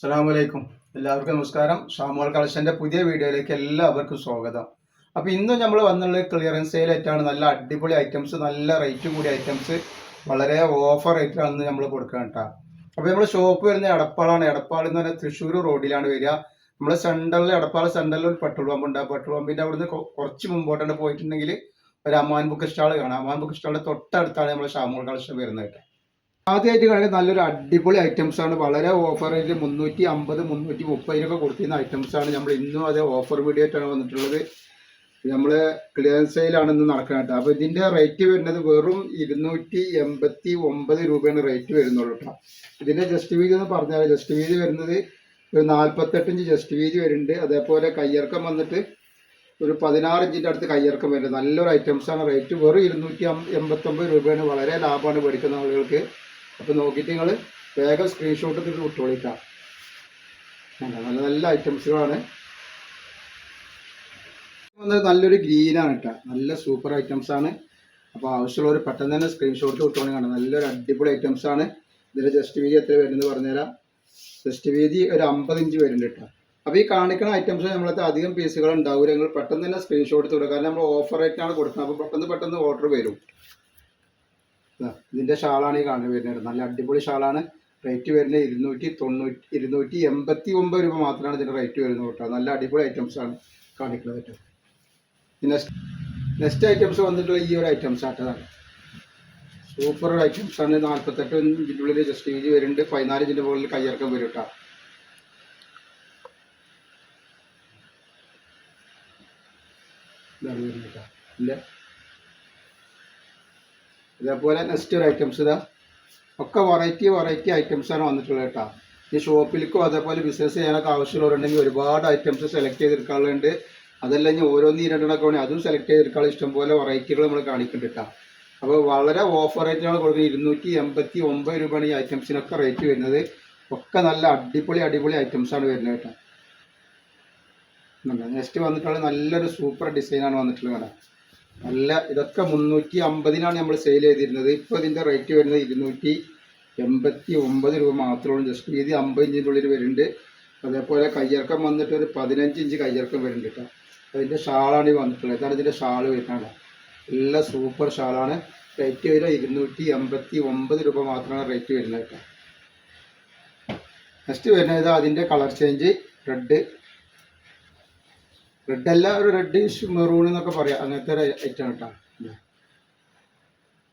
അസ്സലാമലൈക്കും. എല്ലാവർക്കും നമസ്കാരം. ഷാമോൾ കളക്ഷൻ്റെ പുതിയ വീഡിയോയിലേക്ക് എല്ലാവർക്കും സ്വാഗതം. അപ്പോൾ ഇന്നും നമ്മൾ വന്നുള്ള ക്ലിയറൻസ് സെയിലായിട്ടാണ്. നല്ല അടിപൊളി ഐറ്റംസ്, നല്ല റേറ്റ് കൂടിയ ഐറ്റംസ്, വളരെ ഓഫർ റേറ്റിലാണ് നമ്മൾ കൊടുക്കുക കേട്ടോ. അപ്പോൾ നമ്മൾ ഷോപ്പ് വരുന്നത് എടപ്പാളാണ്. എടപ്പാൾ എന്ന് പറഞ്ഞാൽ തൃശ്ശൂർ റോഡിലാണ് വരിക. നമ്മൾ സെൻട്രലിൽ, എടപ്പാൾ സെൻട്രലിൽ ഒരു പെട്രോൾ പമ്പ് ഉണ്ട്. ആ പെട്രോൾ പമ്പിൻ്റെ അവിടുന്ന് കുറച്ച് മുമ്പോട്ടാണ് പോയിട്ടുണ്ടെങ്കിൽ ഒരു അമാൻ ബുക്ക് സ്റ്റാൾ കാണാം. അമാൻ ബുക്ക് സ്റ്റാളിൻ്റെ തൊട്ടടുത്താണ് നമ്മൾ ഷാമോൾ കളക്ഷൻ വരുന്നത് കേട്ടോ. ആദ്യമായിട്ട് കാണുന്നത് നല്ലൊരു അടിപൊളി ഐറ്റംസ് ആണ്. വളരെ ഓഫർ റേറ്റ് 350, 330 കൊടുത്തിരുന്ന ഐറ്റംസ് ആണ്. നമ്മൾ ഇന്നും അതേ ഓഫർ വീഡിയോ ആയിട്ടാണ് വന്നിട്ടുള്ളത്. നമ്മൾ ക്ലിയറൻസ് സെയിലാണ് ഇന്ന് നടക്കുന്നത് കേട്ടോ. അപ്പോൾ ഇതിൻ്റെ റേറ്റ് വരുന്നത് വെറും 289 രൂപയാണ് റേറ്റ് വരുന്നുള്ളൂ കേട്ടോ. ഇതിൻ്റെ ജസ്റ്റ് വീതി എന്ന് പറഞ്ഞാൽ ജസ്റ്റ് വീതി വരുന്നത് ഒരു 48 ഇഞ്ച് ജസ്റ്റ് വീതി വരുന്നുണ്ട്. അതേപോലെ കയ്യിറക്കം വന്നിട്ട് ഒരു 16 ഇഞ്ചിൻ്റെ അടുത്ത് കയ്യിറക്കം വരുന്നത്. നല്ലൊരു ഐറ്റംസാണ്. റേറ്റ് വെറും 289 രൂപയാണ്. വളരെ ലാഭമാണ് മേടിക്കുന്ന ആളുകൾക്ക്. അപ്പോൾ നോക്കിയിട്ട് നിങ്ങൾ വേഗം സ്ക്രീൻഷോട്ട് എടുത്ത് വിട്ടോളിക്കാം. നല്ല നല്ല ഐറ്റംസുകളാണ്. നല്ലൊരു ഗ്രീനാണ് കേട്ടോ. നല്ല സൂപ്പർ ഐറ്റംസാണ്. അപ്പോൾ ആവശ്യമുള്ളവർ പെട്ടെന്ന് തന്നെ സ്ക്രീൻഷോട്ട് വിട്ടോളി. കാണാം, നല്ലൊരു അടിപൊളി ഐറ്റംസാണ്. ഇതിൻ്റെ ജസ്റ്റ് വീതി എത്ര വരുന്നത് പറഞ്ഞുതരാം. ജസ്റ്റ് വീതി ഒരു 50 ഇഞ്ച് വരുന്നുണ്ട് കേട്ടോ. അപ്പോൾ ഈ കാണിക്കുന്ന ഐറ്റംസ് നമ്മളത്തെ അധികം പീസുകൾ ഉണ്ടാവില്ല. നിങ്ങൾ പെട്ടെന്ന് തന്നെ സ്ക്രീൻഷോട്ട് എടുത്ത് വിടുക. കാരണം നമ്മൾ ഓഫർ റേറ്റാണ് കൊടുക്കുന്നത്. അപ്പോൾ പെട്ടെന്ന് ഓർഡർ വരും. ഇതിൻ്റെ ഷാളാണ് ഈ കാണുന്നത് വരുന്നത്. നല്ല അടിപൊളി ഷാളാണ്. റേറ്റ് വരുന്നത് 289 രൂപ മാത്രമാണ് ഇതിൻ്റെ റേറ്റ് വരുന്നത് കേട്ടോ. നല്ല അടിപൊളി ഐറ്റംസാണ് കാണിക്കുന്നത് കേട്ടോ. നെക്സ്റ്റ് ഐറ്റംസ് വന്നിട്ടുള്ള ഈ ഒരു ഐറ്റംസ് ആട്ടതാണ്. സൂപ്പർ ഐറ്റംസാണ്. 48 ഇഞ്ചിൻ്റെ ഉള്ളിൽ ജസ്റ്റ് വീതി വരുന്നുണ്ട്. 14 ഇഞ്ചിൻ്റെ മുകളിൽ കയ്യിറക്കം വരും കേട്ടോ. ഇതാണ് വരുന്നത് കേട്ടോ. ഇല്ല, ഇതേപോലെ നെക്സ്റ്റ് ഒരു ഐറ്റംസ് ഇതാ. ഒക്കെ വെറൈറ്റി ഐറ്റംസാണ് വന്നിട്ടുള്ളത് കേട്ടോ. ഈ ഷോപ്പിലേക്കും അതേപോലെ ബിസിനസ് ചെയ്യാനൊക്കെ ആവശ്യമുള്ളവരുണ്ടെങ്കിൽ ഒരുപാട് ഐറ്റംസ് സെലക്ട് ചെയ്തെടുക്കാനുണ്ട്. അതെല്ലാം ഇനി ഓരോന്ന് രണ്ടെണ്ണമൊക്കെ വേണമെങ്കിൽ അതും സെലക്ട് ചെയ്തെടുക്കാനുള്ള ഇഷ്ടംപോലെ വെറൈറ്റികൾ നമ്മൾ കാണിക്കുന്നുണ്ട് കേട്ടോ. അപ്പോൾ വളരെ ഓഫർ റേറ്റിലാണ് കൊടുക്കുന്നത്. 289 രൂപയാണ് ഈ ഐറ്റംസിനൊക്കെ റേറ്റ് വരുന്നത്. ഒക്കെ നല്ല അടിപൊളി ഐറ്റംസാണ് വരുന്നത് കേട്ടോ. നെക്സ്റ്റ് വന്നിട്ടുള്ള നല്ലൊരു സൂപ്പർ ഡിസൈനാണ് വന്നിട്ടുള്ളത് കേട്ടോ. നല്ല ഇതൊക്കെ 350-നാണ് നമ്മൾ സെയിൽ ചെയ്തിരുന്നത്. ഇപ്പോൾ ഇതിൻ്റെ റേറ്റ് വരുന്നത് 289 രൂപ മാത്രമാണ്. ജസ്റ്റ് വീതി 50 ഇഞ്ചിൻ്റെ ഉള്ളിൽ വരുന്നുണ്ട്. അതേപോലെ കയ്യിറക്കം വന്നിട്ട് ഒരു 15 ഇഞ്ച് കയ്യിറക്കം വരുന്നുണ്ട് കേട്ടോ. അതിൻ്റെ ഷാളാണ് ഈ വന്നിട്ടുള്ളത്. ഇതാണ് ഇതിൻ്റെ ഷാള് വരുന്നത്. നല്ല സൂപ്പർ ഷാളാണ്. റേറ്റ് വരുന്നത് 289 രൂപ മാത്രമാണ് റേറ്റ് വരുന്നത് കേട്ടോ. നെക്സ്റ്റ് വരുന്നത് അതിൻ്റെ കളർ ചേഞ്ച് റെഡ് ഒരു റെഡിഷ് മെറൂൺ എന്നൊക്കെ പറയാം. അങ്ങനത്തെ ഒരു ഐറ്റം കേട്ടോ.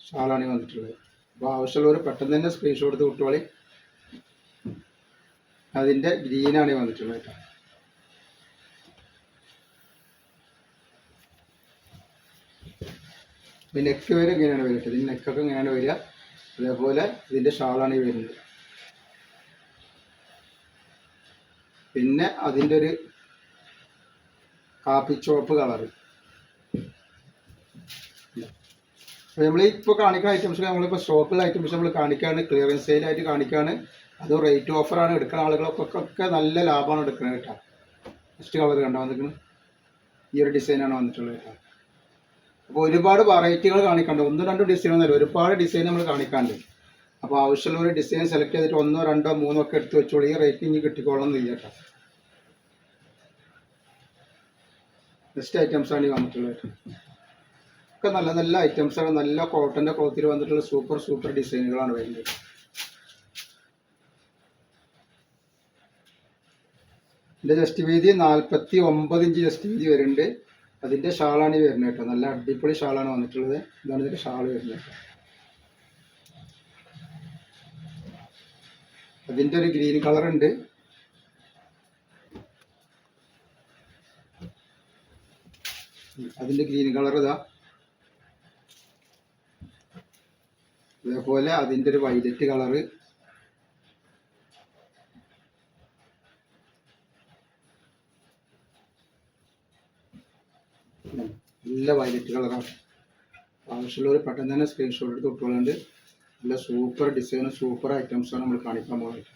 ഷാളാണ് വന്നിട്ടുള്ളത്. അപ്പോൾ ആവശ്യമുള്ളവർ പെട്ടെന്ന് തന്നെ സ്ക്രീൻഷോട്ട് എടുത്ത് വിട്ടോളി. അതിൻ്റെ ഗ്രീനാണ് വന്നിട്ടുള്ളത് കേട്ടോ. ഈ നെക്ക് വരെ ഇങ്ങനെയാണ് വരിക. ഇതിൻ്റെ നെക്കൊക്കെ ഇങ്ങനെയാണ് വരിക. അതേപോലെ ഇതിൻ്റെ ഷാളാണ് ഈ വരുന്നത്. പിന്നെ അതിൻ്റെ ഒരു കാപ്പി ചുവപ്പ് കളറ്. നമ്മൾ ഇപ്പോൾ കാണിക്കുന്ന ഐറ്റംസ് നമ്മളിപ്പോൾ സ്റ്റോക്കുള്ള ഐറ്റംസ് നമ്മൾ കാണിക്കുകയാണ്. ക്ലിയറൻസ് സെയിലായിട്ട് കാണിക്കുകയാണ്. അത് റേറ്റ് ഓഫറാണ്. എടുക്കുന്ന ആളുകൾക്കൊക്കെ നല്ല ലാഭമാണ് എടുക്കുന്നത് കേട്ടോ. നെക്സ്റ്റ് കളർ കണ്ടോ വന്നിരിക്കുന്നത്. ഈ ഒരു ഡിസൈനാണ് വന്നിട്ടുള്ളത് കേട്ടോ. അപ്പോൾ ഒരുപാട് വെറൈറ്റികൾ കാണിക്കാണ്ട്. 1-2 ഡിസൈൻ ഒന്നുമല്ല, ഒരുപാട് ഡിസൈൻ നമ്മൾ കാണിക്കാണ്ട്. അപ്പോൾ ആവശ്യമുള്ള ഒരു ഡിസൈൻ സെലക്ട് ചെയ്തിട്ട് 1, 2, 3 ഒക്കെ എടുത്ത് വെച്ചോളൂ. ഈ റേറ്റിംഗ് കിട്ടിക്കോളണം എന്നില്ല കേട്ടോ. നെക്സ്റ്റ് ഐറ്റംസാണ് ഈ വന്നിട്ടുള്ളത്. ഒക്കെ നല്ല നല്ല ഐറ്റംസാണ്. നല്ല കോട്ടൻ്റെ ക്ലോത്തിൽ വന്നിട്ടുള്ള സൂപ്പർ ഡിസൈനുകളാണ് വരുന്നത്. ഇതിൻ്റെ ജസ്റ്റ് വീതി 49 ഇഞ്ച് ജസ്റ്റ് വീതി വരുന്നുണ്ട്. അതിൻ്റെ ഷാളാണ് ഈ വരുന്നത് കേട്ടോ. നല്ല അടിപൊളി ഷാളാണ് വന്നിട്ടുള്ളത്. ഇതാണ് ഇതിൻ്റെ ഷാള് വരുന്നത് കേട്ടോ. അതിൻ്റെ ഒരു ഗ്രീൻ കളറുണ്ട്. അതിൻ്റെ ഗ്രീൻ കളർ ഇതാ. അതേപോലെ അതിൻ്റെ ഒരു വൈലറ്റ് കളറ്. നല്ല വൈലറ്റ് കളറാണ്. ആവശ്യമുള്ളവർ പെട്ടെന്ന് തന്നെ സ്ക്രീൻഷോട്ട് എടുത്ത് വിട്ടുകളുണ്ട്. നല്ല സൂപ്പർ ഡിസൈനും സൂപ്പർ ഐറ്റംസാണ് നമ്മൾ കാണിക്കാൻ പോകുന്നത്.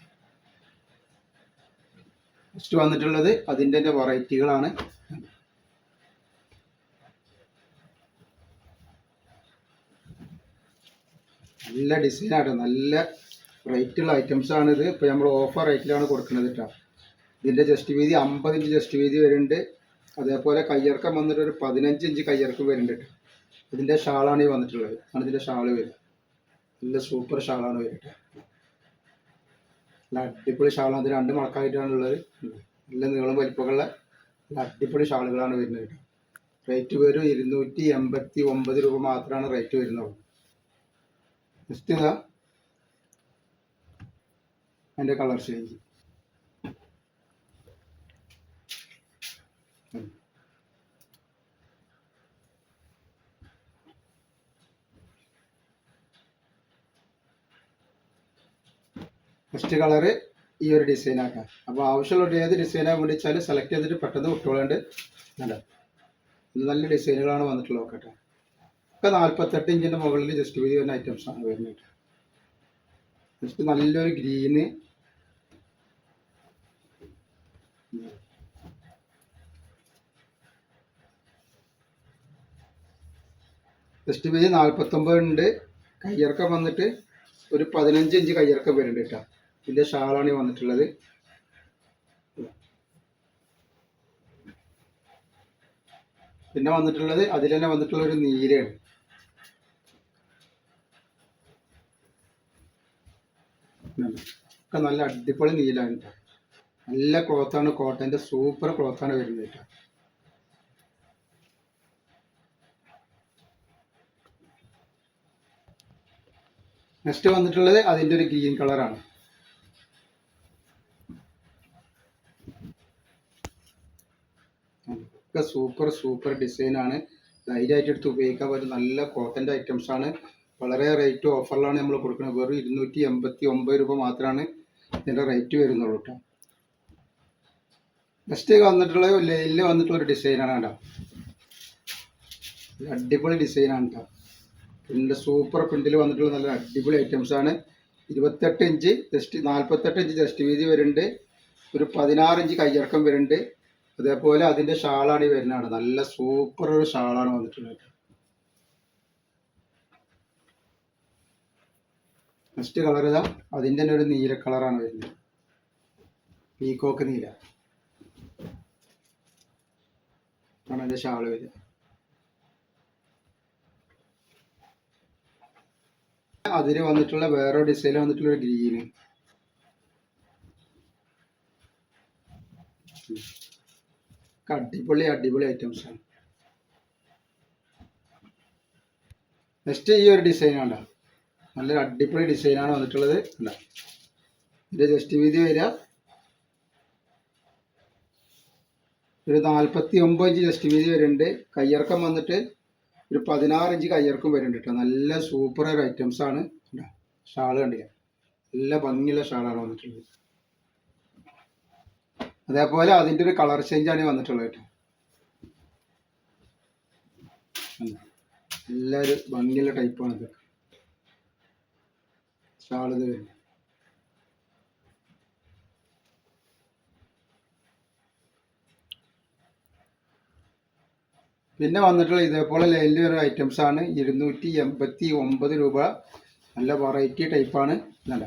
നെക്സ്റ്റ് വന്നിട്ടുള്ളത് അതിൻ്റെ തന്നെ വെറൈറ്റികളാണ്. നല്ല ഡിസൈനാണ്. നല്ല റേറ്റുള്ള ഐറ്റംസ് ആണിത്. ഇപ്പോൾ നമ്മൾ ഓഫർ റേറ്റിലാണ് കൊടുക്കുന്നത് കേട്ടോ. ഇതിൻ്റെ ജസ്റ്റ് വീതി 50 ഇഞ്ച് ജസ്റ്റ് വീതി വരുന്നുണ്ട്. അതേപോലെ കയ്യിറക്കം വന്നിട്ട് ഒരു 15 ഇഞ്ച് കയ്യിറക്കം വരുന്നുണ്ട് കേട്ടോ. ഇതിൻ്റെ ഷാളാണ് ഈ വന്നിട്ടുള്ളത്. ആണ് ഇതിൻ്റെ ഷാള് വരിക. നല്ല സൂപ്പർ ഷാളാണ് വരിക. നല്ല അടിപൊളി ഷാളാണ്. ഇത് 2 മടക്കായിട്ടാണുള്ളത്. നല്ല നീളം വലിപ്പമുള്ള നല്ല അടിപൊളി ഷാളുകളാണ് വരുന്നത് കേട്ടോ. റേറ്റ് വരും 289 രൂപ മാത്രമാണ് റേറ്റ് വരുന്നത്. ജസ്റ്റ് ഇതാ അതിൻ്റെ കളർ ചേഞ്ച്. ഫസ്റ്റ് കളറ് ഈ ഒരു ഡിസൈനാക്കാം. അപ്പോൾ ആവശ്യമുള്ള ഏത് ഡിസൈനാണ് വേണ്ടി വെച്ചാൽ സെലക്ട് ചെയ്തിട്ട് പെട്ടെന്ന് വിട്ടോളേണ്ട. അല്ല നല്ല ഡിസൈനുകളാണ് വന്നിട്ടുള്ളത് കേട്ടോ. ഒക്കെ 48 ഇഞ്ചിൻ്റെ മുകളിൽ ജസ്റ്റ് വീതി വരുന്ന ഐറ്റംസാണ് വരുന്നത്. ജസ്റ്റ് നല്ലൊരു ഗ്രീന്, ജസ്റ്റ് വീതി 49 ഉണ്ട്. കയ്യിറക്കം വന്നിട്ട് ഒരു 15 ഇഞ്ച് കയ്യിറക്കം വരുന്നുണ്ട് കേട്ടോ. ഇതിൻ്റെ ഷാളാണ് ഈ വന്നിട്ടുള്ളത്. പിന്നെ വന്നിട്ടുള്ളത് അതിൽ തന്നെ വന്നിട്ടുള്ള ഒരു നീലയാണ്. ഒക്കെ നല്ല അടിപൊളി നീലാണ് കേട്ടോ. നല്ല ക്ലോത്താണ്, കോട്ടൻ്റെ സൂപ്പർ ക്ലോത്താണ് വരുന്നത് കേട്ടോ. നെക്സ്റ്റ് വന്നിട്ടുള്ളത് അതിൻ്റെ ഒരു ഗ്രീൻ കളറാണ്. ഒക്കെ സൂപ്പർ ഡിസൈനാണ്. ധൈര്യമായിട്ട് എടുത്ത് ഉപയോഗിക്കാൻ പറ്റും. നല്ല കോട്ടൻ്റെ ഐറ്റംസാണ്. വളരെ റേറ്റ് ഓഫറിലാണ് നമ്മൾ കൊടുക്കുന്നത്. വെറും 289 രൂപ മാത്രമാണ് ഇതിൻ്റെ റേറ്റ് വരുന്നുള്ളൂ കേട്ടോ. നെക്സ്റ്റ് വന്നിട്ടുള്ള ലൈനിൽ വന്നിട്ടുള്ള ഒരു ഡിസൈനാണ് കേട്ടോ. അടിപൊളി ഡിസൈനാണ് കേട്ടോ. പിന്നെ സൂപ്പർ പ്രിന്റിൽ വന്നിട്ടുള്ള നല്ല അടിപൊളി ഐറ്റംസാണ്. 28 ഇഞ്ച് ജസ്റ്റ് 48 ഇഞ്ച് ജസ്റ്റ് വീതി വരുന്നുണ്ട്. ഒരു 16 ഇഞ്ച് കയ്യിറക്കം വരുന്നുണ്ട്. അതേപോലെ അതിൻ്റെ ഷാളാണ് ഈ വരുന്നതാണ്. നല്ല സൂപ്പർ ഒരു ഷാളാണ് വന്നിട്ടുള്ളത്. നെക്സ്റ്റ് കളർ ഇതാ അതിൻ്റെ തന്നെ ഒരു നീല കളറാണ് വരുന്നത്. പീക്കോക്ക് നീല ആണ് അതിൻ്റെ ഷാള് വരിക. അതിൽ വന്നിട്ടുള്ള വേറൊരു ഡിസൈൻ വന്നിട്ടുള്ള ഒരു ഗ്രീന്. അടിപൊളി ഐറ്റംസ് ആണ്. നെക്സ്റ്റ് ഈ ഒരു ഡിസൈൻ കണ്ട നല്ലൊരു അടിപൊളി ഡിസൈനാണ് വന്നിട്ടുള്ളത്. ഇതിൻ്റെ ജസ്റ്റ് വീതി വരിക ഒരു 49 ഇഞ്ച് ജസ്റ്റ് വീതി വരുന്നുണ്ട്. കയ്യിറക്കം വന്നിട്ട് ഒരു 16 ഇഞ്ച് കയ്യിറക്കം വരുന്നുണ്ട് കേട്ടോ. നല്ല സൂപ്പർ ഒരു ഐറ്റംസ് ആണ്. ഷാള് കണ്ടില്ല, നല്ല ഭംഗിയുള്ള ഷാളാണ് വന്നിട്ടുള്ളത്. അതേപോലെ അതിൻ്റെ ഒരു കളർ ചേഞ്ചാണ് വന്നിട്ടുള്ളത് കേട്ടോ. നല്ലൊരു ഭംഗിയുള്ള ടൈപ്പാണ് ഇത്. ഷാള് ഇത് വരുന്നത്. പിന്നെ വന്നിട്ടുള്ള ഇതേപോലെ ലൈനിൽ വരുന്ന ഐറ്റംസ് ആണ്. 289 രൂപ. നല്ല വെറൈറ്റി ടൈപ്പാണ്. നല്ല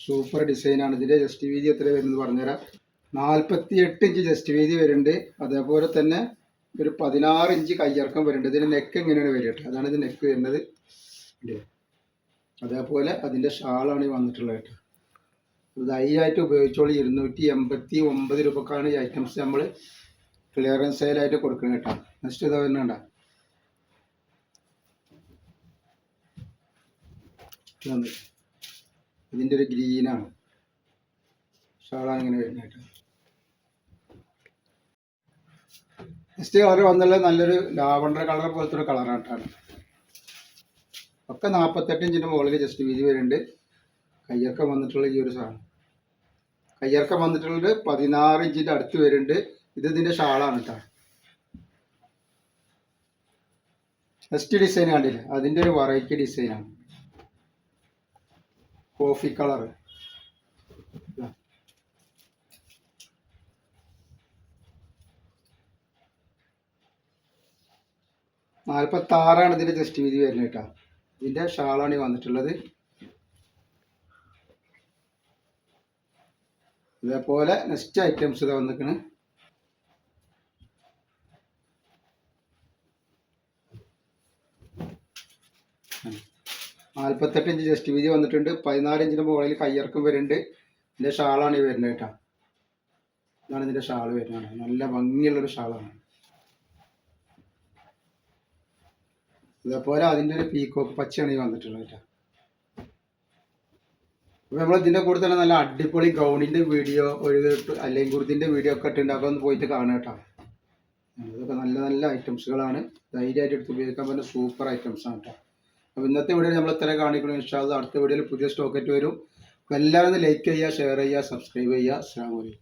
സൂപ്പർ ഡിസൈനാണ്. ഇതിൻ്റെ ജസ്റ്റ് വീതി എത്ര വരുന്നത് പറഞ്ഞുതരാം. 48 ഇഞ്ച് ജസ്റ്റ് വീതി വരുന്നുണ്ട്. അതേപോലെ തന്നെ ഒരു 16 ഇഞ്ച് കയ്യിറക്കം വരുന്നുണ്ട്. ഇതിൻ്റെ നെക്ക് എങ്ങനെയാണ് വരിക കേട്ടോ. അതാണ് ഇത് നെക്ക് വരുന്നത്. അതേപോലെ അതിൻ്റെ ഷാളാണ് ഈ വന്നിട്ടുള്ളത് കേട്ടോ. ധൈര്യമായിട്ട് ഉപയോഗിച്ചോളൂ. 289 രൂപക്കാണ് ഈ ഐറ്റംസ് നമ്മൾ ക്ലിയറൻസ് സെയിലായിട്ട് കൊടുക്കുന്നത് കേട്ടോ. നെക്സ്റ്റ് ഇതാ വരുന്നുണ്ട. ഇതിൻ്റെ ഒരു ഗ്രീനാണ് ഷാളാണ് ഇങ്ങനെ വരുന്നത് കേട്ടോ. നെക്സ്റ്റ് കളർ വന്നുള്ളത് നല്ലൊരു ലാവണ്ടർ കളർ പോലത്തെ ഒരു കളറാണ് കേട്ടോ. ഒക്കെ 48 ഇഞ്ചിൻ്റെ മുകളിൽ ജസ്റ്റ് വീതി വരുന്നുണ്ട്. കയ്യിറക്കം വന്നിട്ടുള്ള ഈ ഒരു സാധനം കയ്യിറക്കം വന്നിട്ടുള്ളത് 16 ഇഞ്ചിൻ്റെ അടുത്ത് വരുന്നുണ്ട്. ഇത് ഇതിൻ്റെ ഷാളാണ് കേട്ടോ. നെക്സ്റ്റ് ഡിസൈൻ കണ്ടില്ലേ, അതിൻ്റെ ഒരു വെറൈറ്റി ഡിസൈനാണ്. കോഫി കളർ 46 ഇതിൻ്റെ ജസ്റ്റ് വീതി വരുന്നത് കേട്ടോ. ഇതിൻ്റെ ഷാളാണ് വന്നിട്ടുള്ളത്. ഇതേപോലെ നെക്സ്റ്റ് ഐറ്റംസ് ഇത് വന്നിക്കണ്. നാൽപ്പത്തെട്ട് ഇഞ്ച് ചെസ്റ്റ് വീതി വന്നിട്ടുണ്ട്. 14 ഇഞ്ചിന് മുകളിൽ കയ്യിറക്കം വരുന്നുണ്ട്. ഇതിൻ്റെ ഷാളാണ് ഈ വരുന്നത് കേട്ടോ. ഇതാണ് ഇതിൻ്റെ ഷാൾ വരുന്നത്. നല്ല ഭംഗിയുള്ളൊരു ഷാളാണ്. ഇതേപോലെ അതിൻ്റെ ഒരു പീക്കോക്ക് പച്ചയാണ് ഈ വന്നിട്ടുള്ളത് കേട്ടോ. അപ്പോൾ നമ്മൾ ഇതിൻ്റെ കൂടെ തന്നെ നല്ല അടിപൊളി ഗൗണിൻ്റെ വീഡിയോ ഒരു അല്ലെങ്കിൽ കുർത്തിൻ്റെ വീഡിയോ ഒക്കെ ഇട്ടുണ്ട്. അപ്പോൾ ഒന്ന് പോയിട്ട് കാണുക കേട്ടോ. ഇതൊക്കെ നല്ല നല്ല ഐറ്റംസുകളാണ്. ധൈര്യമായിട്ട് എടുത്ത് ഉപയോഗിക്കാൻ പറ്റുന്ന സൂപ്പർ ഐറ്റംസാണ് കേട്ടോ. അപ്പോൾ ഇന്നത്തെ വീഡിയോയിൽ നമ്മൾ ഇത്ര കാണിക്കണം. ഇൻഷാ അല്ലാഹ് അടുത്ത വീഡിയോയിൽ പുതിയ സ്റ്റോക്കായിട്ട് വരും. അപ്പോൾ എല്ലാവരും ലൈക്ക് ചെയ്യുക, ഷെയർ ചെയ്യുക, സബ്സ്ക്രൈബ് ചെയ്യുക. അസ്സലാമു അലൈക്കും.